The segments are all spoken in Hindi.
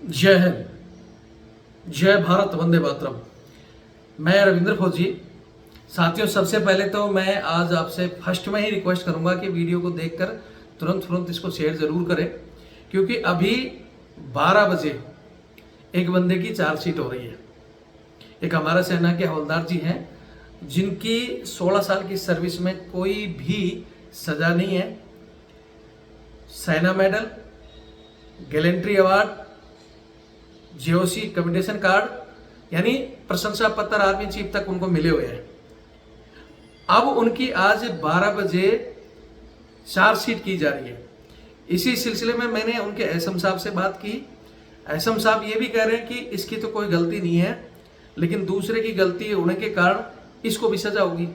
जय हिंद, जय भारत, वंदे मातरम। मैं रविंद्र फौजी। साथियों, सबसे पहले तो मैं आज आपसे फर्स्ट में ही रिक्वेस्ट करूंगा कि वीडियो को देखकर तुरंत इसको शेयर जरूर करें, क्योंकि अभी 12 बजे एक बंदे की चार्जशीट हो रही है। एक हमारा सेना के हवलदार जी हैं जिनकी 16 साल की सर्विस में कोई भी सजा नहीं है। सेना medal, gallantry award, JOC commendation card, यानी प्रशंसा पत्र आर्मी चीफ तक उनको मिले हुए हैं। अब उनकी आज 12 बजे चार्जशीट की जा रही है। इसी सिलसिले में मैंने उनके एसएम साहब से बात की। एसएम साहब ये भी कह रहे हैं कि इसकी तो कोई गलती नहीं है, लेकिन दूसरे की गलती होने के कारण इसको भी सजा होगी।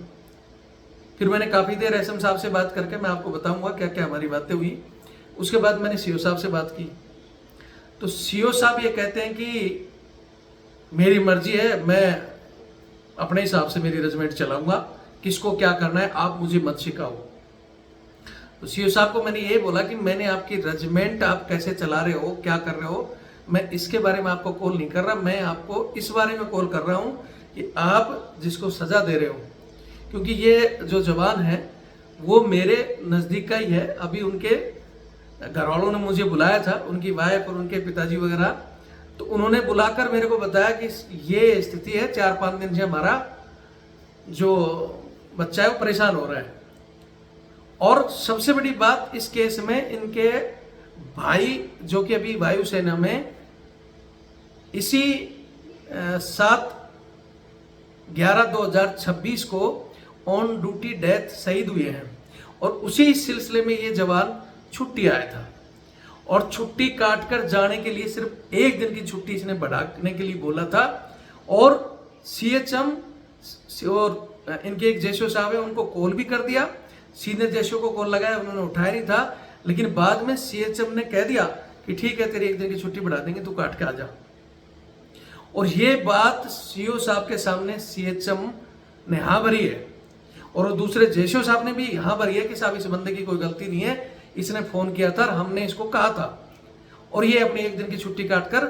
फिर मैंने काफ़ी देर एसएम साहब से बात करके मैं आपको बताऊंगा क्या क्या हमारी बातें हुई। उसके बाद मैंने सीओ साहब से बात की, तो सीओ साहब ये कहते हैं कि मेरी मर्जी है, मैं अपने हिसाब से मेरी रेजिमेंट चलाऊंगा, किसको क्या करना है आप मुझे मत सिखाओ। तो सीओ साहब को मैंने ये बोला कि मैंने आपकी रेजिमेंट आप कैसे चला रहे हो, क्या कर रहे हो, मैं इसके बारे में आपको कॉल नहीं कर रहा। मैं आपको इस बारे में कॉल कर रहा हूँ कि आप जिसको सजा दे रहे हो, क्योंकि ये जो जवान है वो मेरे नज़दीक का ही है। अभी उनके घर वालों ने मुझे बुलाया था, उनकी वाइफ और उनके पिताजी वगैरह, तो उन्होंने बुलाकर मेरे को बताया कि ये स्थिति है, 4-5 दिन से हमारा जो बच्चा है वो परेशान हो रहा है। और सबसे बड़ी बात इस केस में, इनके भाई जो कि अभी वायुसेना में इसी 7/11/2026 को ऑन ड्यूटी डेथ शहीद हुए हैं, और उसी सिलसिले में ये जवान छुट्टी आया था। और छुट्टी काटकर जाने के लिए सिर्फ 1 दिन की छुट्टी इसने बढ़ाने के लिए बोला था। और सीएचएम और इनके एक जेशो साहब है, उनको कॉल भी कर दिया। सीनियर जेशो को कॉल लगाया, उन्होंने उठाया नहीं था, लेकिन बाद में सीएचएम ने कह दिया कि ठीक है, तेरी 1 दिन की छुट्टी बढ़ा देंगे, तू काट के आ जा। और ये बात सीओ साहब के सामने सीएचएम ने हाँ भरी है, और दूसरे जेशो साहब ने भी हाँ भरी है कि साहब इस बंदे की कोई गलती नहीं है, इसने फोन किया था और हमने इसको कहा था। और ये अपनी 1 दिन की छुट्टी काटकर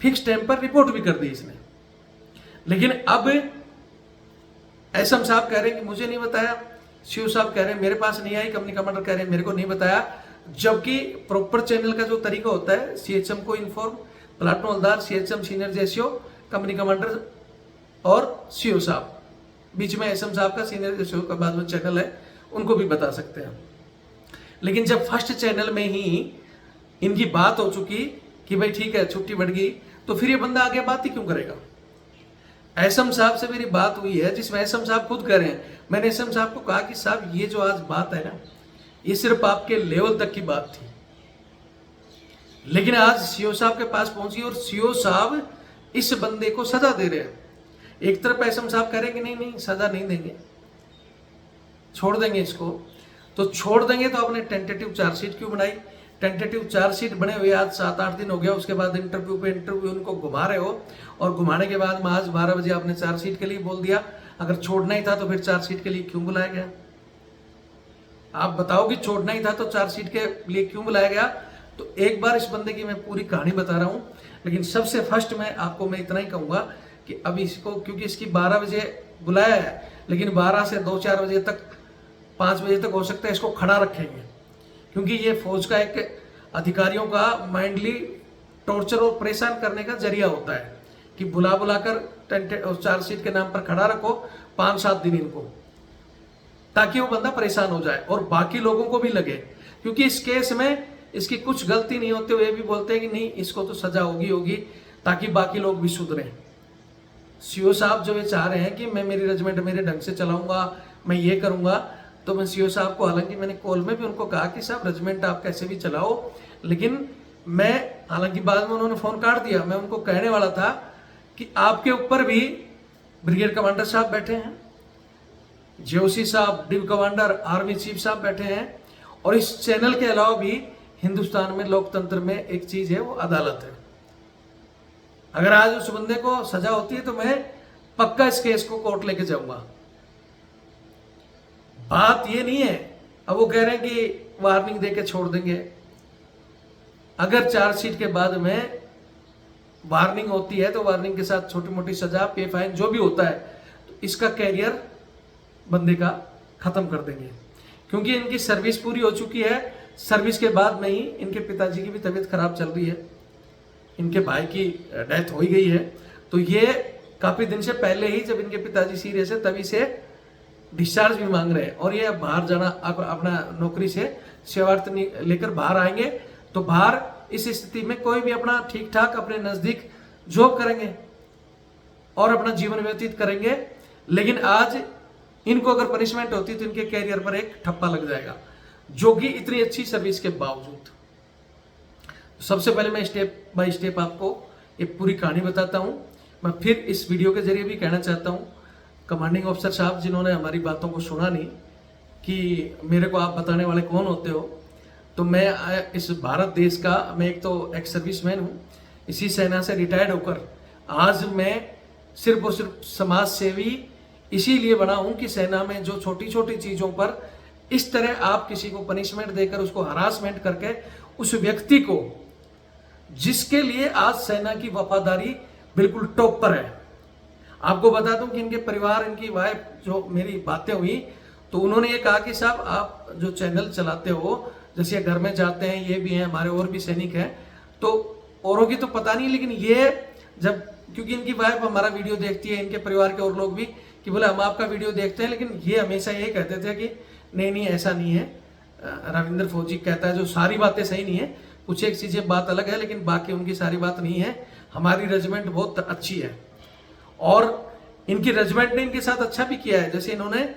फिक्स टाइम पर रिपोर्ट भी कर दी इसने। लेकिन अब एसएम साहब कह रहे हैं कि मुझे नहीं बताया, सीओ साहब कह रहे हैं मेरे पास नहीं आई, कंपनी कमांडर कह रहे हैं मेरे को नहीं बताया। जबकि प्रॉपर चैनल का जो तरीका होता है, सीएचएम को इन्फॉर्म, प्लाटून हवलदार, CHM, senior JCO, company commander और सीओ साहब, बीच में एसएम साहब का, सीनियर जेसीओ का बाद में चैनल है, उनको भी बता सकते हैं। लेकिन जब फर्स्ट चैनल में ही इनकी बात हो चुकी कि भाई ठीक है छुट्टी बढ़ गई, तो फिर ये बंदा आगे बात ही क्यों करेगा। एसएम साहब से मेरी बात हुई है, जिसमें एसएम साहब खुद कह रहे हैं, मैंने एसएम साहब को कहा कि साहब ये जो आज बात है ना, ये सिर्फ आपके लेवल तक की बात थी, लेकिन आज सीओ साहब के पास पहुंची और सीओ साहब इस बंदे को सजा दे रहे हैं। एक तरफ एसएम साहब कह रहे हैं कि नहीं सजा नहीं देंगे, छोड़ देंगे इसको। तो छोड़ देंगे तो आपने टेंटेटिव चार्जशीट क्यों बनाई? टेंटेटिव चार्जशीट बने हुए आज 7-8 दिन हो गया, उसके बाद इंटरव्यू पे इंटरव्यू उनको घुमा रहे हो, और घुमाने के बाद में आज 12 बजे आपने चार्जशीट के लिए बोल दिया। अगर छोड़ना ही था तो फिर चार्जशीट के लिए क्यों बुलाया गया? आप बताओ कि छोड़ना ही था तो चार्जशीट के लिए क्यों बुलाया गया? तो एक बार इस बंदे की मैं पूरी कहानी बता रहा हूँ, लेकिन सबसे फर्स्ट में आपको मैं इतना ही कहूँगा कि अभी इसको, क्योंकि इसकी 12 बजे बुलाया है, लेकिन 12 से 2-4 बजे तक, 5 बजे तक हो सकता है इसको खड़ा रखेंगे, क्योंकि ये फौज का एक अधिकारियों का माइंडली टॉर्चर और परेशान करने का जरिया होता है कि बुलाकर चार्जशीट के नाम पर खड़ा रखो 5-7 दिन इनको, ताकि वो बंदा परेशान हो जाए और बाकी लोगों को भी लगे। क्योंकि इस केस में इसकी कुछ गलती नहीं होते हुए भी बोलते हैं कि नहीं इसको तो सजा होगी, ताकि बाकी लोग भी सुधरें। सीओ साहब जो ये चाह रहे हैं कि मैं मेरी रेजिमेंट मेरे ढंग से चलाऊंगा, मैं ये करूंगा, तो मैं सीओ साहब को, हालांकि मैंने कॉल में भी उनको कहा कि साहब रेजिमेंट आप कैसे भी चलाओ, लेकिन मैं, हालांकि बाद में उन्होंने फोन काट दिया, मैं उनको कहने वाला था कि आपके ऊपर भी ब्रिगेड कमांडर साहब बैठे हैं, जेओसी साहब, डिव कमांडर, आर्मी चीफ साहब बैठे हैं, और इस चैनल के अलावा भी हिंदुस्तान में लोकतंत्र में एक चीज है, वो अदालत है। अगर आज उस बंदे को सजा होती है तो मैं पक्का इस केस को कोर्ट लेके जाऊंगा। बात ये नहीं है, अब वो कह रहे हैं कि वार्निंग देके छोड़ देंगे। अगर चार्जशीट के बाद में वार्निंग होती है तो वार्निंग के साथ छोटी मोटी सजा, पे फाइन जो भी होता है, तो इसका कैरियर बंदे का खत्म कर देंगे। क्योंकि इनकी सर्विस पूरी हो चुकी है, सर्विस के बाद में ही इनके पिताजी की भी तबीयत खराब चल रही है, इनके भाई की डेथ हो ही गई है। तो ये काफी दिन से पहले ही जब इनके पिताजी सीरियस है तभी से डिस्चार्ज भी मांग रहे हैं, और ये बाहर जाना अपना नौकरी से सेवार्थ लेकर बाहर आएंगे। तो बाहर इस स्थिति में कोई भी अपना ठीक ठाक अपने नजदीक जॉब करेंगे और अपना जीवन व्यतीत करेंगे। लेकिन आज इनको अगर पनिशमेंट होती तो इनके कैरियर पर एक ठप्पा लग जाएगा, जो कि इतनी अच्छी सर्विस के बावजूद। सबसे पहले मैं स्टेप बाय स्टेप आपको ये पूरी कहानी बताता हूं। मैं फिर इस वीडियो के जरिए भी कहना चाहता हूं, कमांडिंग ऑफिसर साहब जिन्होंने हमारी बातों को सुना नहीं कि मेरे को आप बताने वाले कौन होते हो, तो मैं इस भारत देश का, मैं एक तो एक्स सर्विसमैन हूँ, इसी सेना से रिटायर्ड होकर आज मैं सिर्फ और सिर्फ समाज सेवी इसीलिए बना हूं कि सेना में जो छोटी छोटी चीजों पर इस तरह आप किसी को पनिशमेंट देकर उसको हरासमेंट करके उस व्यक्ति को, जिसके लिए आज सेना की वफादारी बिल्कुल टॉप पर है। आपको बता दूं कि इनके परिवार, इनकी वाइफ, जो मेरी बातें हुई तो उन्होंने ये कहा कि साहब आप जो चैनल चलाते हो, जैसे घर में जाते हैं, ये भी हैं, हमारे और भी सैनिक हैं, तो औरों की तो पता नहीं, लेकिन ये जब, क्योंकि इनकी वाइफ हमारा वीडियो देखती है, इनके परिवार के और लोग भी, कि बोले हम आपका वीडियो देखते हैं, लेकिन ये हमेशा ये कहते थे कि नहीं ऐसा नहीं है, रविंद्र फौजी कहता है जो सारी बातें सही नहीं है, कुछ एक चीजें बात अलग है, लेकिन बाकी उनकी सारी बात नहीं है, हमारी रेजिमेंट बहुत अच्छी है। और इनकी रेजिमेंट ने इनके साथ अच्छा भी किया है। जैसे इन्होंने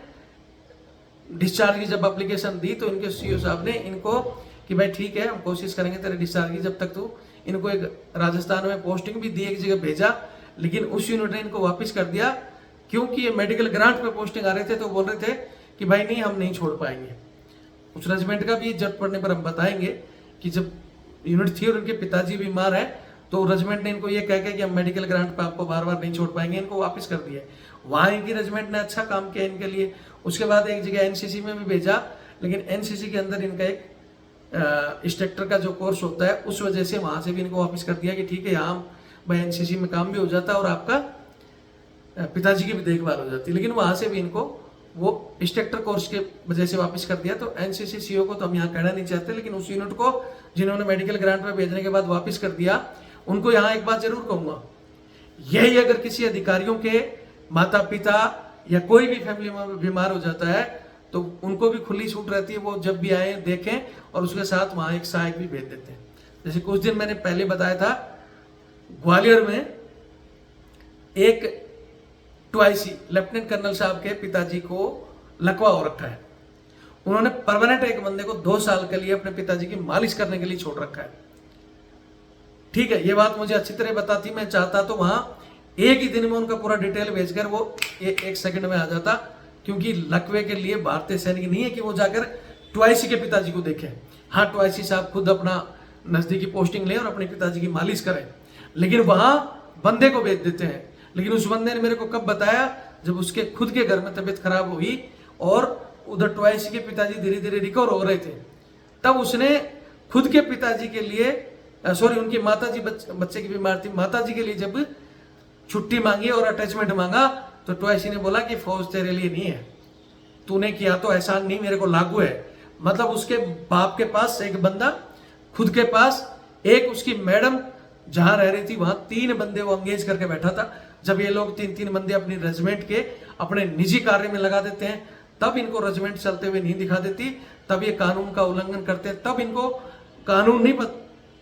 डिस्चार्ज की जब एप्लीकेशन दी तो इनके सीईओ साहब ने इनको कि भाई ठीक है, हम कोशिश करेंगे तेरे डिस्चार्ज की, जब तक तू, इनको एक राजस्थान में पोस्टिंग भी दी, एक जगह भेजा, लेकिन उस यूनिट ने इनको वापस कर दिया, क्योंकि ये मेडिकल ग्रांट पे पोस्टिंग आ रहे थे, तो बोल रहे थे कि भाई नहीं, हम नहीं छोड़ पाएंगे। उस रेजिमेंट का भी जरूरत पड़ने पर हम बताएंगे कि जब यूनिट थी और उनके पिताजी बीमार है, तो रेजिमेंट ने इनको ये कह के कि हम मेडिकल ग्रांट पे आपको बार बार नहीं छोड़ पाएंगे, इनको वापस कर दिया। वहां इनकी रेजिमेंट ने अच्छा काम किया इनके लिए। उसके बाद एक जगह एनसीसी में भी भेजा, लेकिन एनसीसी के अंदर इनका एक इंस्ट्रक्टर का जो कोर्स होता है, उस वजह से वहां से भी इनको वापस कर दिया कि ठीक है, यहाँ भाई एनसीसी में काम भी हो जाता है और आपका पिताजी की भी देखभाल हो जाती है। लेकिन वहां से भी इनको वो इंस्ट्रक्टर कोर्स के वजह से वापस कर दिया। तो एनसीसी सीओ को तो हम यहाँ कहना नहीं चाहते, लेकिन उस यूनिट को जिन्होंने मेडिकल ग्रांट में भेजने के बाद वापस कर दिया, उनको यहाँ एक बात जरूर कहूंगा, यही अगर किसी अधिकारियों के माता पिता या कोई भी फैमिली में बीमार हो जाता है तो उनको भी खुली छूट रहती है, वो जब भी आए देखें और उसके साथ वहां एक सहायक भी भेज देते हैं। जैसे कुछ दिन मैंने पहले बताया था, ग्वालियर में एक टूआईसी लेफ्टिनेंट कर्नल साहब के पिताजी को लकवा हो रखा है, उन्होंने परमानेंट एक बंदे को 2 साल के लिए अपने पिताजी की मालिश करने के लिए छोड़ रखा है। ठीक है, ये बात मुझे अच्छी तरह बताती, मैं चाहता तो वहां एक ही दिन में उनका पूरा डिटेल भेजकर वो एक सेकंड में आ जाता, क्योंकि लकवे के लिए भारतीय सैनिक नहीं है कि वो जाकर टूआईसी के पिताजी को देखें। हाँ, टूआईसी साहब खुद अपना नजदीकी पोस्टिंग लें और अपने पिताजी की मालिश करें, लेकिन वहां बंदे को भेज देते हैं। लेकिन उस बंदे ने मेरे को कब बताया, जब उसके खुद के घर में तबीयत खराब हुई और उधर टूआईसी के पिताजी धीरे धीरे रिकवर हो रहे थे, तब उसने खुद के पिताजी के लिए, सॉरी उनकी माताजी, बच्चे की बीमार थी, माताजी के लिए जब छुट्टी मांगी और अटैचमेंट मांगा, तो टूआईसी ने बोला कि फौज तेरे लिए नहीं है, तूने किया तो एहसान नहीं मेरे को लागू है। मतलब उसके बाप के पास एक बंदा, खुद के पास एक, उसकी मैडम जहां रह रही थी वहां 3 बंदे वो अंगेज करके बैठा था। जब ये लोग 3-3 बंदे अपनी रेजिमेंट के अपने निजी कार्य में लगा देते हैं, तब इनको रेजिमेंट चलते हुए नहीं दिखा देती, तब ये कानून का उल्लंघन करते हैं, तब इनको कानून नहीं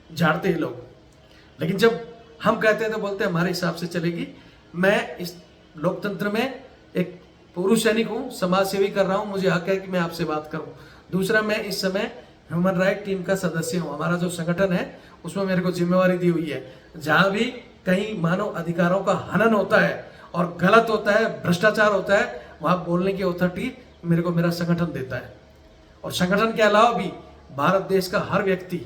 झाड़ते ये लोग। लेकिन जब हम कहते हैं तो बोलते हैं हमारे हिसाब से चलेगी। मैं इस लोकतंत्र में एक पुरुष सैनिक हूं, समाज सेवी कर रहा हूं, मुझे हक है कि मैं आपसे बात करूं। दूसरा, मैं इस समय ह्यूमन राइट टीम का सदस्य हूं। हमारा जो संगठन है उसमें मेरे को जिम्मेवारी दी हुई है, जहां भी कहीं मानव अधिकारों का हनन होता है और गलत होता है, भ्रष्टाचार होता है, वहां बोलने की अथॉरिटी मेरे को मेरा संगठन देता है। और संगठन के अलावा भी भारत देश का हर व्यक्ति,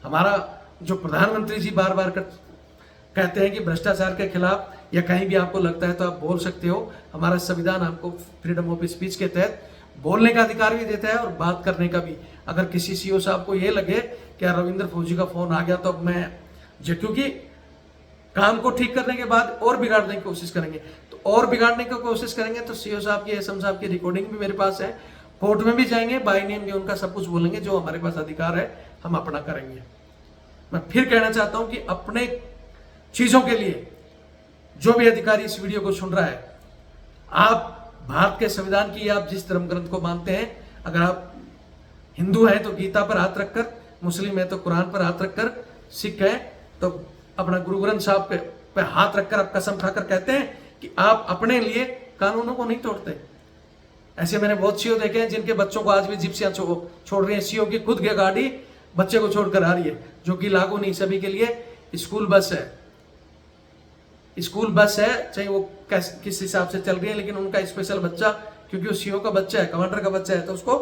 हमारा जो प्रधानमंत्री जी बार बार कहते हैं कि भ्रष्टाचार के खिलाफ या कहीं भी आपको लगता है तो आप बोल सकते हो। हमारा संविधान आपको फ्रीडम ऑफ स्पीच के तहत बोलने का अधिकार भी देता है और बात करने का भी। अगर किसी सीईओ साहब को ये लगे कि रविंद्र फौजी का फोन आ गया तो मैं, क्योंकि काम को ठीक करने के बाद और बिगाड़ने की कोशिश करेंगे। तो और बिगाड़ने की कोशिश करेंगे तो सीओ साहब की, एसएम साहब की रिकॉर्डिंग भी मेरे पास है, कोर्ट में भी जाएंगे, बाय नेम भी उनका सब कुछ बोलेंगे, जो हमारे पास अधिकार है हम अपना करेंगे। मैं फिर कहना चाहता हूं कि अपने चीजों के लिए जो भी अधिकारी इस वीडियो को सुन रहा है, आप भारत के संविधान की, आप जिस धर्म ग्रंथ को मानते हैं, अगर आप हिंदू हैं तो गीता पर हाथ रखकर, मुस्लिम है तो कुरान पर हाथ रखकर, सिख है तो अपना गुरु ग्रंथ साहब पे हाथ रखकर आप कसम खाकर कहते हैं कि आप अपने लिए कानूनों को नहीं तोड़ते। ऐसे मैंने बहुत सीओ देखे हैं जिनके बच्चों को आज भी जिप्सियां छोड़ रही हैं। सीओ की खुद की गाड़ी बच्चे को छोड़कर आ रही है, जो कि लागू नहीं सभी के लिए। स्कूल बस है, स्कूल बस है, चाहे वो किस हिसाब से चल रही है, लेकिन उनका स्पेशल बच्चा, क्योंकि वो सीओ का बच्चा है, कमांडर का बच्चा है, तो उसको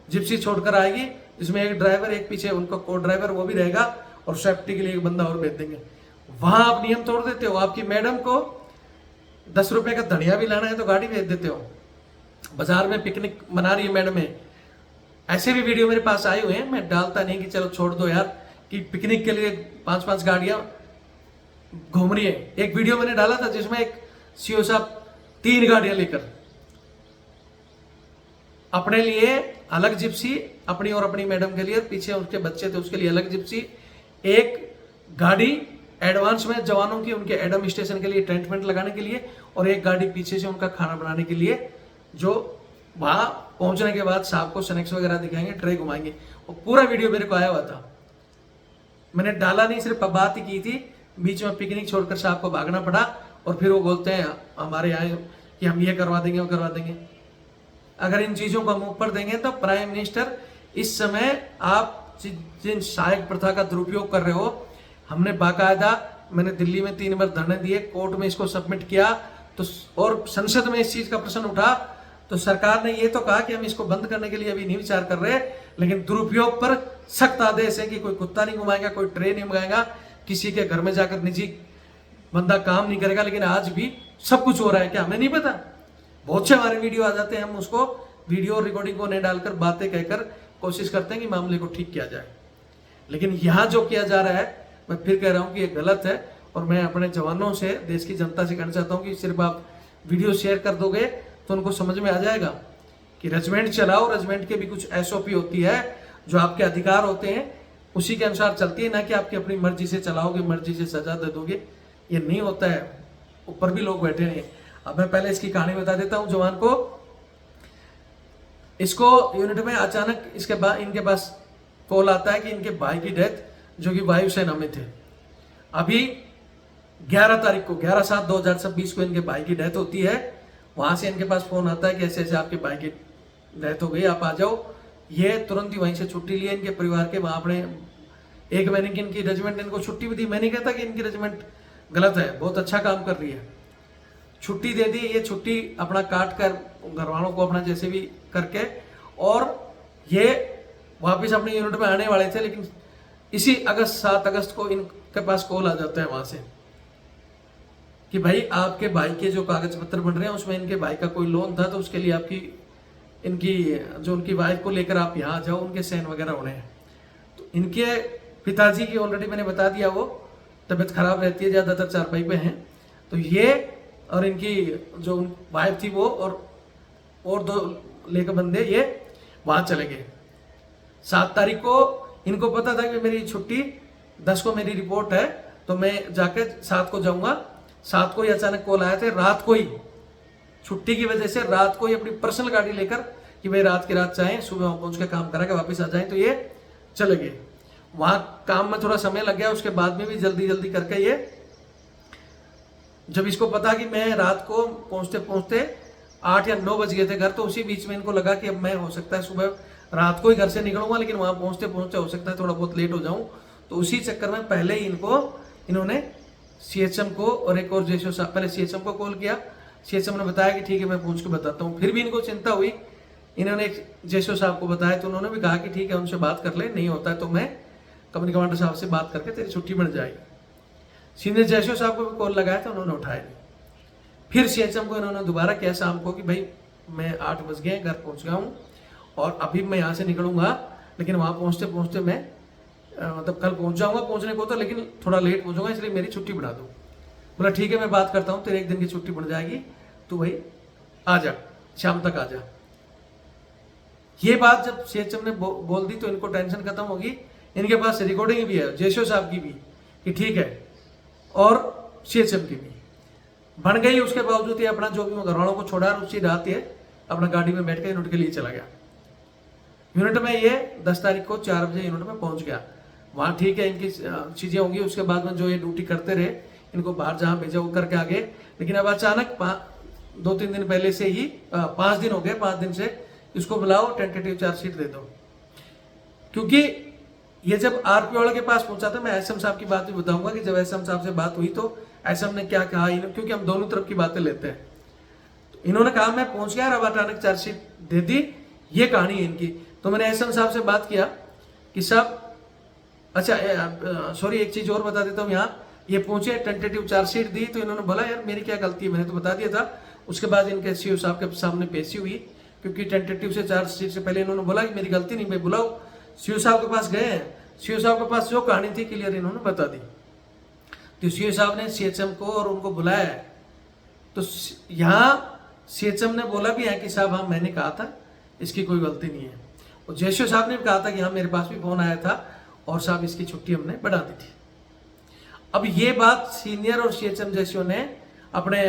जिप्सी छोड़कर आएगी, जिसमें एक ड्राइवर, एक पीछे उनका को ड्राइवर वो भी रहेगा, और सेफ्टी के लिए एक बंदा और भेज देंगे। वहां आप नियम तोड़ देते हो। आपकी मैडम को 10 रुपए का धनिया भी लाना है तो गाड़ी भेज देते हो। बाजार में पिकनिक मना रही है मैडम है, ऐसे भी वीडियो मेरे पास आए हुए हैं। मैं डालता नहीं कि चलो छोड़ दो यार, कि पिकनिक के लिए 5-5 गाड़ियां घूम रही है। एक वीडियो मैंने डाला था जिसमें एक सीओ साहब 3 गाड़ियां लेकर, अपने लिए अलग जिप्सी, अपनी और अपनी मैडम के लिए, पीछे उसके बच्चे थे उसके लिए अलग जिप्सी, एक गाड़ी एडवांस में जवानों की, उनके एडम स्टेशन के लिए टेंट वेंट लगाने के लिए, और एक गाड़ी पीछे से उनका खाना बनाने के लिए, जो वहां पहुंचने के बाद साहब को स्नैक्स वगैरह दिखाएंगे, ट्रे घुमाएंगे। और पूरा वीडियो मेरे को आया हुआ था, मैंने डाला नहीं, सिर्फ बात ही की थी। बीच में पिकनिक छोड़कर साहब को भागना पड़ा, और फिर वो बोलते हैं हमारे यहाँ कि हम ये करवा देंगे, वो करवा देंगे। अगर इन चीजों को हम ऊपर देंगे तो प्राइम मिनिस्टर, इस समय आप जिन सहायक प्रथा का दुरुपयोग कर रहे हो, हमने बाकायदा, मैंने दिल्ली में 3 बार धरने दिए, कोर्ट में इसको सबमिट किया, तो और संसद में इस चीज का प्रश्न उठा, तो सरकार ने ये तो कहा कि हम इसको बंद करने के लिए अभी नहीं विचार कर रहे, लेकिन दुरुपयोग पर सख्त आदेश है कि कोई कुत्ता नहीं घुमाएगा, कोई ट्रेन नहीं मंगाएगा, किसी के घर में जाकर निजी बंदा काम नहीं करेगा। लेकिन आज भी सब कुछ हो रहा है, क्या हमें नहीं पता? बहुत से हमारे वीडियो आ जाते हैं, हम उसको वीडियो रिकॉर्डिंग को नहीं डालकर बातें कहकर कोशिश करते हैं कि मामले को ठीक किया जाए। लेकिन यहाँ जो किया जा रहा है, मैं फिर कह रहा हूँ कि ये गलत है, और मैं अपने जवानों से, देश की जनता से कहना चाहता हूँ कि सिर्फ आप वीडियो शेयर कर दोगे तो उनको समझ में आ जाएगा कि रेजिमेंट चलाओ। रेजिमेंट के भी कुछ एसओपी होती है, जो आपके अधिकार होते हैं उसी के अनुसार चलती है, ना कि आपकी अपनी मर्जी से चलाओगे, मर्जी से सजा दे दोगे। ये नहीं होता है, ऊपर भी लोग बैठे हैं। अब मैं पहले इसकी कहानी बता देता हूँ जवान को। इसको यूनिट में अचानक इसके बाद इनके पास कॉल आता है कि इनके भाई की डेथ, जो कि वायुसेना में थे, अभी 11 तारीख को 11/7/2026 को इनके भाई की डेथ होती है। वहां से इनके पास फोन आता है कि ऐसे ऐसे आपके भाई की डेथ हो गई, आप आ जाओ। ये तुरंत ही वहीं से छुट्टी लिए इनके परिवार के, वहां अपने 1 महीने की इनकी रेजिमेंट इनको छुट्टी भी दी। मैं नहीं कहता कि इनकी रेजिमेंट गलत है, बहुत अच्छा काम कर रही है, छुट्टी दे दी। ये छुट्टी अपना काट कर घर वालों को अपना जैसे भी करके, और ये वापस अपने यूनिट में आने वाले थे, लेकिन इसी 7 अगस्त को इनके पास कॉल आ जाता है वहां से कि भाई आपके भाई के जो कागज पत्र बन रहे हैं उसमें इनके भाई का कोई लोन था, तो उसके लिए आपकी इनकी जो उनकी वाइफ को लेकर आप यहाँ जाओ, उनके साइन वगैरह होने हैं। तो इनके पिताजी की ऑलरेडी मैंने बता दिया, वो तबीयत खराब रहती है, ज़्यादातर चारपाई पे हैं। तो ये और इनकी जो वाइफ थी वो और 2 लेकर बंदे ये वहाँ चले गए। 7 तारीख को इनको पता था कि मेरी छुट्टी 10 को मेरी रिपोर्ट है, तो मैं जाके 7 को जाऊँगा। 7 को ही अचानक कॉल आए थे, रात को ही, छुट्टी की वजह से रात को ही अपनी पर्सनल गाड़ी लेकर कि भाई रात की रात चाहें, सुबह पहुंच के काम करा के वापस आ जाएं, तो ये चले गए। वहां काम में थोड़ा समय लग गया, उसके बाद में भी जल्दी जल्दी करके ये, जब इसको पता कि मैं रात को पहुंचते पहुंचते 8 या 9 बज गए थे घर, तो उसी बीच में इनको लगा कि अब मैं हो सकता है सुबह रात को ही घर से निकलूंगा, लेकिन वहां पहुंचते पहुंचते हो सकता है थोड़ा बहुत लेट हो जाऊं। तो उसी चक्कर में पहले ही इन्होंने सीएचएम को और एक और जेएसओ साहब, पहले सीएचएम को कॉल किया। सीएचएम ने बताया कि ठीक है मैं पूछ के बताता हूँ। फिर भी इनको चिंता हुई, इन्होंने एक जेएसओ साहब को बताया, तो उन्होंने भी कहा कि ठीक है उनसे बात कर ले, नहीं होता है तो मैं कंपनी कमांडर साहब से बात करके तेरी छुट्टी बन जाएगी। सीनियर जेएसओ साहब को भी कॉल लगाया था, उन्होंने उठाया नहीं। फिर सीएचएम को इन्होंने दोबारा किया शाम को कि भाई मैं 8 बज गए, घर पहुंच गया हूँ और अभी मैं यहाँ से निकलूंगा, लेकिन वहाँ पहुँचते पहुँचते मैं मतलब कल पहुँच जाऊँगा पहुँचने को तो, लेकिन थोड़ा लेट पहुँचूंगा, इसलिए मेरी छुट्टी बढ़ा दो। बोला ठीक है मैं बात करता हूँ, तेरे 1 दिन की छुट्टी पड़ जाएगी, तू भाई आ जा, शाम तक आ जा। ये बात जब सीएचएम ने बोल दी तो इनको टेंशन खत्म होगी। इनके पास रिकॉर्डिंग भी है जेशो साहब की भी कि ठीक है, और सीएचएम की भी बन गई। उसके बावजूद ये अपना जो भी घर वालों को छोड़ा उसी रात ये अपना गाड़ी में बैठ के यूनिट के लिए चला गया। यूनिट में ये 10 तारीख को 4 बजे यूनिट में पहुंच गया। वहां ठीक है इनकी चीजें होंगी, उसके बाद में जो ये ड्यूटी करते रहे, इनको बाहर जहां भेजा वो करके आगे। लेकिन अब अचानक 2-3 दिन पहले से ही 5 दिन हो गए, 5 दिन से इसको बुलाओ, टेंटेटिव चार्जशीट दे दो। क्योंकि ये जब आरपी वाले के पास पहुंचा था, मैं एसएम साहब की बात भी बताऊंगा कि जब एसएम साहब से बात हुई तो एसएम ने क्या कहा, क्योंकि हम दोनों तरफ की बातें लेते हैं। तो इन्होंने कहा मैं पहुंच गया, अब अचानक चार्जशीट दे दी, ये कहानी है इनकी। तो मैंने एसएम साहब से बात किया कि साहब अच्छा सॉरी एक चीज और बता देता हूँ, यहाँ ये पहुंचे, टेंटेटिव चार्जशीट दी, तो इन्होंने बोला यार मेरी क्या गलती है, मैंने तो बता दिया था। उसके बाद इनके सीओ साहब के सामने पेशी हुई, क्योंकि टेंटेटिव से चार्जशीट से पहले इन्होंने बोला कि मेरी गलती नहीं, मैं बुलाओ। सीओ साहब के पास गए हैं, सीओ साहब के पास जो कहानी थी क्लियर इन्होंने बता दी। तो सीओ साहब ने सीएचएम को और उनको बुलाया है। तो यहाँ सीएचएम ने बोला भी है कि साहब हाँ मैंने कहा था, इसकी कोई गलती नहीं है। और जेशो साहब ने भी कहा था कि हाँ मेरे पास भी फोन आया था और साहब इसकी छुट्टी हमने बढ़ा दी थी। अब ये बात सीनियर और सीएचएम जेशो ने अपने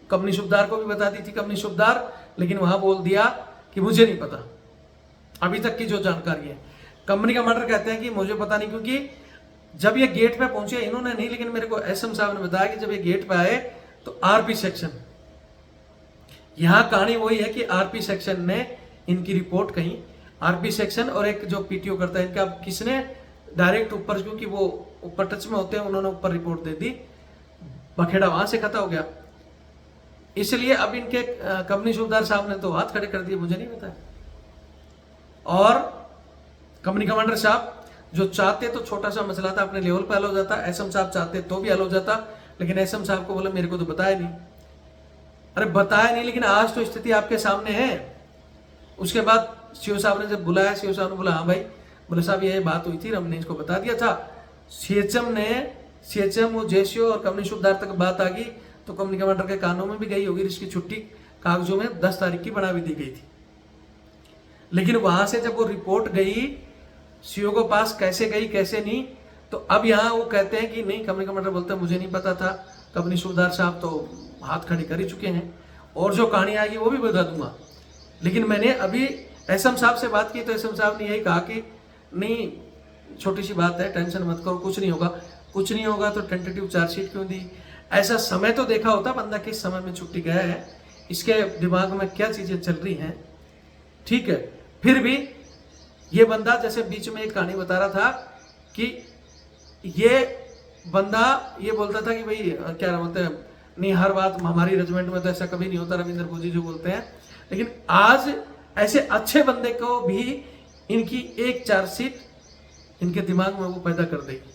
कंपनी सुबदार को भी बता दी थी, कंपनी सुबदार, लेकिन वहां बोल दिया कि मुझे नहीं पता। अभी तक की जो जानकारी है, कंपनी कमांडर कहते हैं कि मुझे पता नहीं, क्योंकि जब ये गेट पे पहुंचे इन्होंने नहीं, लेकिन मेरे को एसएम साहब ने बताया कि जब ये गेट पे आए तो आरपी सेक्शन, यहां कहानी वही है कि आरपी सेक्शन ने इनकी रिपोर्ट कही। आरपी सेक्शन और एक जो पीटीओ करता है इनका, किसने डायरेक्ट ऊपर, क्योंकि वो ऊपर टच में होते हैं, उन्होंने ऊपर रिपोर्ट दे दी, बखेड़ा वहां से खत्म हो गया। इसलिए अब इनके कंपनी सूबेदार साहब ने तो हाथ खड़े कर दिए, मुझे नहीं पता। और कंपनी कमांडर साहब जो चाहते तो छोटा सा मसला था, अपने लेवल पे हल हो जाता, एसएम साहब चाहते तो भी हल हो जाता, लेकिन एसएम साहब को बोला मेरे को तो बताया नहीं। अरे बताया नहीं, लेकिन आज तो स्थिति आपके सामने है। उसके बाद सीओ साहब ने जब बुलाया, सीओ साहब ने बोला हाँ भाई, बोले साहब ये बात हुई थी, हमने इसको बता दिया था। सीएचएम वो जेसीओ और कंपनी सूबेदार तक बात आ गई, तो कंपनी कमांडर के कानों में भी गई होगी, इसकी छुट्टी कागजों में 10 तारीख की बना भी दी गई थी। लेकिन वहां से जब वो रिपोर्ट गई सीओ को पास, कैसे गई कैसे नहीं, तो अब यहाँ वो कहते हैं कि नहीं, कंपनी कमांडर बोलते हैं मुझे नहीं पता था। कंपनी सूबेदार साहब तो हाथ खड़े कर ही चुके हैं, और जो कहानी आएगी वो भी बता दूंगा। लेकिन मैंने अभी एसएम साहब से बात की तो एसएम साहब ने यही कहा कि नहीं, छोटी सी बात है, टेंशन मत करो, कुछ नहीं होगा। कुछ नहीं होगा तो टेंटेटिव चार्जशीट क्यों दी? ऐसा समय तो देखा होता बंदा किस समय में छुट्टी गया है, इसके दिमाग में क्या चीजें चल रही हैं। ठीक है, फिर भी ये बंदा, जैसे बीच में एक कहानी बता रहा था कि ये बंदा ये बोलता था कि भाई क्या बोलते हैं, नहीं हर बात हमारी रेजिमेंट में तो ऐसा कभी नहीं होता, रविंद्र भोजी जो बोलते हैं। लेकिन आज ऐसे अच्छे बंदे को भी इनकी एक चार्जशीट इनके दिमाग में वो पैदा कर देगी।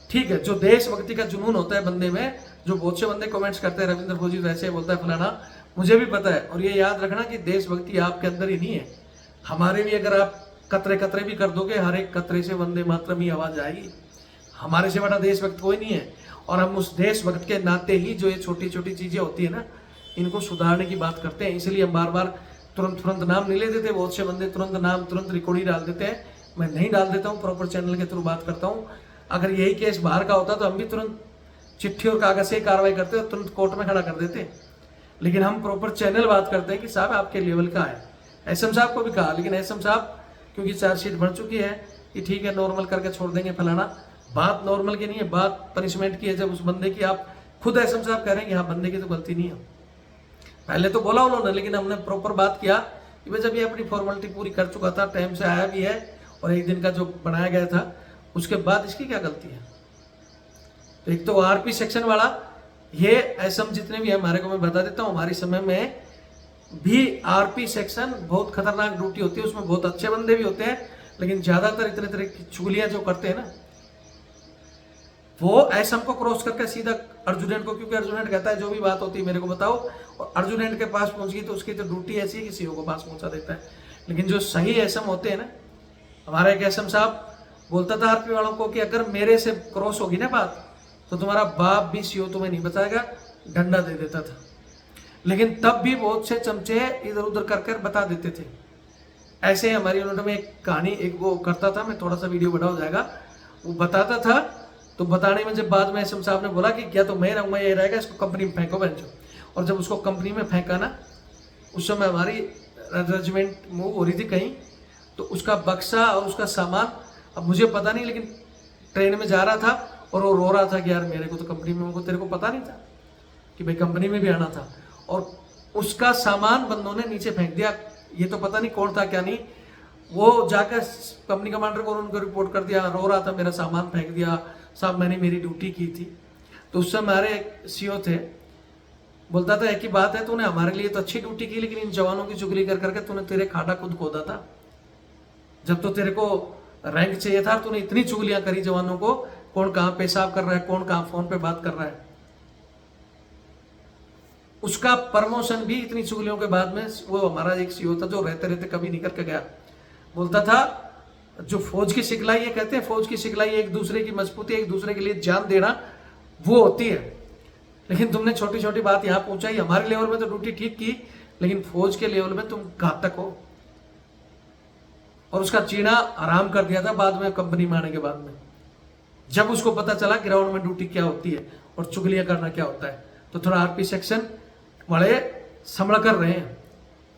ठीक है, जो देशभक्ति का जुनून होता है बंदे में, जो बहुत से बंदे कमेंट्स करते हैं रविंद्र भोजी तो ऐसे बोलता है फलाना, मुझे भी पता है। और ये याद रखना कि देशभक्ति आपके अंदर ही नहीं है, हमारे भी अगर आप कतरे कतरे भी कर दोगे, हर एक कतरे से वंदे मातरम ही आवाज आएगी। हमारे से बड़ा देशभक्त कोई नहीं है, और हम उस देशभक्त के नाते ही जो ये छोटी छोटी चीजें होती है ना, इनको सुधारने की बात करते हैं। इसलिए हम बार बार तुरंत नाम नहीं ले देते। बहुत से बंदे तुरंत नाम तुरंत रिकॉर्ड डाल देते हैं, मैं नहीं डाल देता हूँ, प्रॉपर चैनल के थ्रू बात करता हूँ। अगर यही केस बाहर का होता तो हम भी तुरंत चिट्ठी और कागज से कार्रवाई करते और तुरंत कोर्ट में खड़ा कर देते। लेकिन हम प्रॉपर चैनल बात करते हैं कि साहब आपके लेवल का है। एसएम साहब को भी कहा, लेकिन एसएम साहब क्योंकि चार्जशीट बढ़ चुकी है कि ठीक है नॉर्मल करके छोड़ देंगे फलाना, बात नॉर्मल की नहीं है, बात पनिशमेंट की है। जब उस बंदे की आप खुद एसएम साहब कह रहे हैं कि हाँ बंदे की तो गलती नहीं है, पहले तो बोला उन्होंने, लेकिन हमने प्रॉपर बात किया कि भाई जब ये अपनी फॉर्मेलिटी पूरी कर चुका था, टाइम से आया भी है और एक दिन का जो बनाया गया था, उसके बाद इसकी क्या गलती है? तो एक तो आरपी सेक्शन वाला, ये एसएम जितने भी है हमारे को मैं बता देता हूँ, हमारे समय में भी आरपी सेक्शन बहुत खतरनाक ड्यूटी होती है। उसमें बहुत अच्छे बंदे भी होते हैं, लेकिन ज्यादातर इतने तरह की चुगलियां जो करते हैं ना, वो एसएम को क्रॉस करके सीधा अर्जुनेंट को, क्योंकि अर्जुनेंट कहता है जो भी बात होती है मेरे को बताओ, और अर्जुनेंट के पास पहुंच गई तो उसकी तो ड्यूटी ऐसी है कि सीओ को पास पहुंचा देता है। लेकिन जो सही एसएम होते हैं ना, हमारा एक एसएम साहब बोलता था आरपी वालों को कि अगर मेरे से क्रॉस होगी ना बात तो तुम्हारा बाप भी सीओ तुम्हें नहीं बताएगा, डंडा दे देता था। लेकिन तब भी बहुत से चमचे इधर उधर कर कर बता देते थे। ऐसे ही हमारी यूनिट में एक कहानी, एक वो करता था, मैं थोड़ा सा वीडियो बड़ा हो जाएगा, वो बताता था। तो बताने में जब बाद में एसएम साहब ने बोला कि क्या तो मैं रहूँगा ये रहेगा, इसको कंपनी में फेंको बहनचो। और जब उसको कंपनी में फेंका ना, उस समय हमारी रेजिमेंट मूव हो रही थी कहीं, तो उसका बक्सा और उसका सामान, अब मुझे पता नहीं, लेकिन ट्रेन में जा रहा था और वो रो रहा था कि यार मेरे को तो कंपनी में, उनको तेरे को पता नहीं था कि भाई कंपनी में भी आना था। और उसका सामान बंदों ने नीचे फेंक दिया, ये तो पता नहीं कौन था क्या नहीं। वो जाकर कंपनी कमांडर को उनको रिपोर्ट कर दिया, रो रहा था मेरा सामान फेंक दिया साहब, मैंने मेरी ड्यूटी की थी। तो उस समय हमारे सीओ थे, बोलता था एक ही बात है, तूने हमारे लिए तो अच्छी ड्यूटी की, लेकिन इन जवानों की चुगली कर करके तूने तेरे खाड़ा खुद खोदा था। जब तो तेरे को रैंक चाहिए था, तूने इतनी चुगलियां करी जवानों को, कौन कहाँ पेशाब कर रहा है, कौन कहाँ फोन पे बात कर रहा है। उसका प्रमोशन भी इतनी चुगलियों के बाद में, वो हमारा एक सीओ था जो रहते रहते कभी निकल के गया, बोलता था जो फौज की सिखलाई, ये कहते हैं फौज की सिखलाई एक दूसरे की मजबूती, एक दूसरे के लिए जान देना, वो होती है। लेकिन तुमने छोटी छोटी बात यहाँ पहुंचाई, हमारे लेवल में तो ड्यूटी ठीक की, लेकिन फौज के लेवल में तुम घातक हो। और उसका चीना आराम कर दिया था बाद में, कंपनी में आने के बाद में, जब उसको पता चला ग्राउंड में ड्यूटी क्या होती है और चुगलियां करना क्या होता है। तो थोड़ा आरपी सेक्शन वाले संभल कर रहे हैं।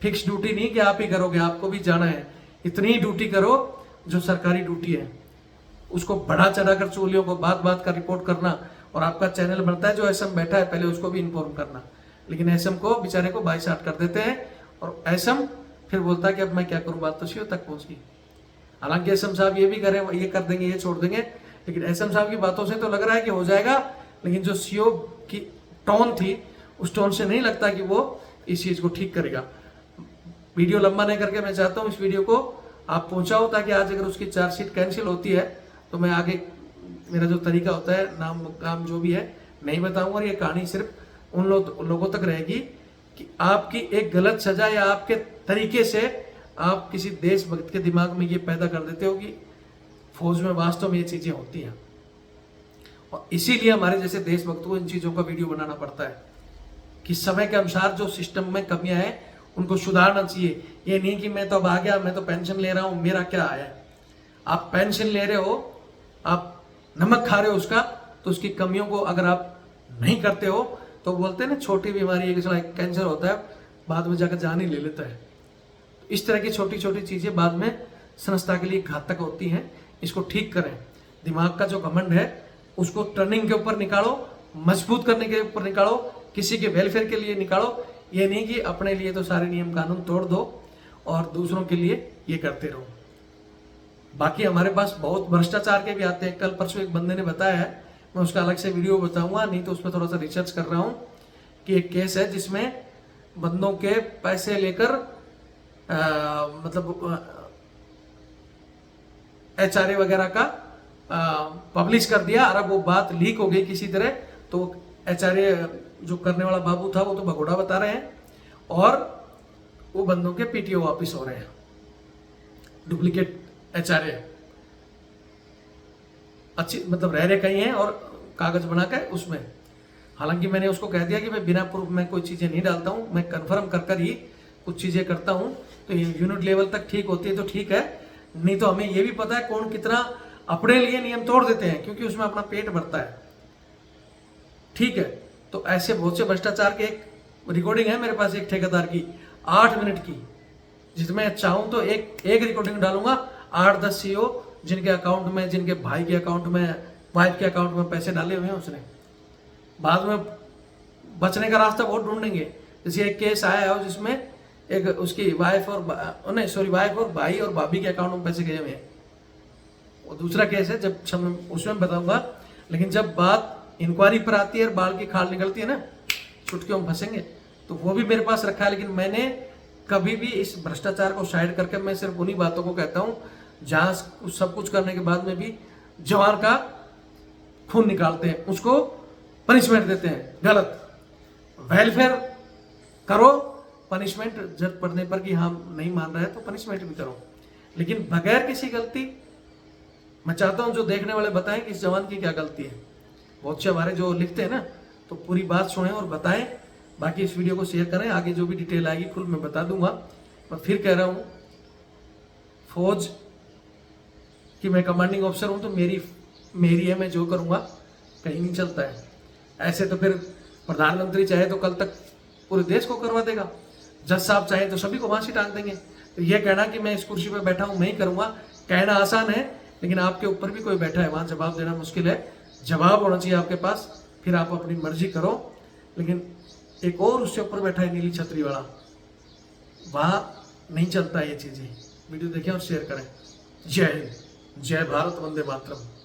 फिक्स ड्यूटी नहीं कि आप ही करोगे, आपको भी जाना है, इतनी ड्यूटी करो जो सरकारी ड्यूटी है। उसको बढ़ा चढ़ाकर चुगलियों को बात बात का रिपोर्ट करना, और आपका चैनल बनता है जो एसएम बैठा है पहले उसको भी इन्फॉर्म करना, लेकिन एसएम को बेचारे को बाई साठ कर देते हैं। और एसएम फिर बोलता है कि अब मैं क्या करूं, बात तो सीओ तक पहुंच गई। हालांकि एसएम साहब ये भी करें, ये कर देंगे, ये छोड़ देंगे, लेकिन एसएम साहब की बातों से तो लग रहा है कि हो जाएगा, लेकिन जो सीओ की टोन थी, उस टोन से नहीं लगता कि वो इस चीज को ठीक करेगा। वीडियो लंबा नहीं करके मैं चाहता हूँ इस वीडियो को आप पहुंचाओ, ताकि आज अगर उसकी चार्जशीट कैंसिल होती है तो मैं आगे मेरा जो तरीका होता है, नाम काम जो भी है नहीं बताऊंगा। और ये कहानी सिर्फ उन लोगों तक रहेगी कि आपकी एक गलत सजा या आपके तरीके से आप किसी देशभक्त के दिमाग में ये पैदा कर देते हो कि फौज में वास्तव में ये चीजें होती हैं। और इसीलिए हमारे जैसे देशभक्त को इन चीजों का वीडियो बनाना पड़ता है कि समय के अनुसार जो सिस्टम में कमियां हैं उनको सुधारना चाहिए। ये नहीं कि मैं तो अब आ गया, मैं तो पेंशन ले रहा हूं, मेरा क्या आया। आप पेंशन ले रहे हो, आप नमक खा रहे हो उसका, तो उसकी कमियों को अगर आप नहीं करते हो तो बोलते हैं ना छोटी बीमारी एक कैंसर होता है, बाद में जाकर जान ही ले लेता है। इस तरह की छोटी छोटी चीजें बाद में संस्था के लिए घातक होती हैं। इसको ठीक करें। दिमाग का जो घमंड है उसको टर्निंग के ऊपर निकालो, मजबूत करने के ऊपर निकालो, किसी के वेलफेयर के लिए निकालो। ये नहीं कि अपने लिए तो सारे नियम कानून तोड़ दो और दूसरों के लिए ये करते रहो। बाकी हमारे पास बहुत भ्रष्टाचार के भी आते हैं। कल परसों एक बंदे ने बताया है, मैं उसका अलग से वीडियो बताऊंगा, नहीं तो उसमें थोड़ा सा रिसर्च कर रहा हूं कि एक केस है जिसमें बंदों के पैसे लेकर मतलब एचआरए वगैरह का पब्लिश कर दिया। और अब वो बात लीक हो गई किसी तरह, तो एचआरए जो करने वाला बाबू था वो तो भगोड़ा बता रहे हैं, और वो बंदों के पीटीओ वापिस हो रहे हैं, डुप्लीकेट एचआरए अच्छी मतलब रह रहे कहीं हैं और कागज बना के उसमें। हालांकि मैंने उसको कह दिया कि मैं बिना प्रूफ में कोई चीजें नहीं डालता हूं, मैं कन्फर्म कर कर ही कुछ चीजें करता हूं। तो यूनिट लेवल तक ठीक होती है तो ठीक है, नहीं तो हमें ये भी पता है कौन कितना अपने लिए नियम तोड़ देते हैं, क्योंकि उसमें अपना पेट भरता है। ठीक है, तो ऐसे बहुत से भ्रष्टाचार के एक रिकॉर्डिंग है मेरे पास एक ठेकेदार की 8 मिनट की, जिसमें चाहूं तो एक रिकॉर्डिंग डालूंगा। 8-10 सीओ जिनके अकाउंट में, जिनके भाई के अकाउंट में, वाइफ के अकाउंट में पैसे डाले हुए हैं उसने, बाद में बचने का रास्ता बहुत ढूंढेंगे। जैसे एक केस आया है जिसमें एक उसकी वाइफ और वाइफ और भाई और भाभी के अकाउंट में पैसे गए हुए हैं। वो दूसरा केस है, जब उसमें बताऊंगा। लेकिन जब बात इंक्वायरी पर आती है और बाल की खाल निकलती है ना, चुटकियों में फंसेंगे, तो वो भी मेरे पास रखा है। लेकिन मैंने कभी भी इस भ्रष्टाचार को साइड करके मैं सिर्फ उन्हीं बातों को कहता हूं जहां सब कुछ करने के बाद में भी जवान का खून निकालते हैं, उसको पनिशमेंट देते हैं। गलत। वेलफेयर करो, पनिशमेंट जब पड़ने पर कि हम नहीं मान रहे हैं तो पनिशमेंट भी करो, लेकिन बगैर किसी गलती। मैं चाहता हूं जो देखने वाले बताएं कि इस जवान की क्या गलती है। बहुत से हमारे जो लिखते हैं ना, तो पूरी बात सुने और बताएं। बाकी इस वीडियो को शेयर करें, आगे जो भी डिटेल आएगी फुल मैं बता दूंगा। मैं फिर कह रहा हूँ, फौज कि मैं कमांडिंग ऑफिसर हूँ तो मेरी है, मैं जो करूँगा कहीं नहीं चलता है। ऐसे तो फिर प्रधानमंत्री चाहे तो कल तक पूरे देश को करवा देगा, जज साहब चाहे तो सभी को फांसी टांग देंगे। तो ये कहना कि मैं इस कुर्सी पर बैठा हूँ मैं ही करूँगा, कहना आसान है, लेकिन आपके ऊपर भी कोई बैठा है, वहाँ जवाब देना मुश्किल है। जवाब होना चाहिए आपके पास, फिर आप अपनी मर्जी करो। लेकिन एक और उससे ऊपर बैठा है नीली छतरी वाला, वहाँ नहीं चलता ये चीज़ें। वीडियो देखें और शेयर करें। जय हिंद, जय भारत, वंदे मातरम।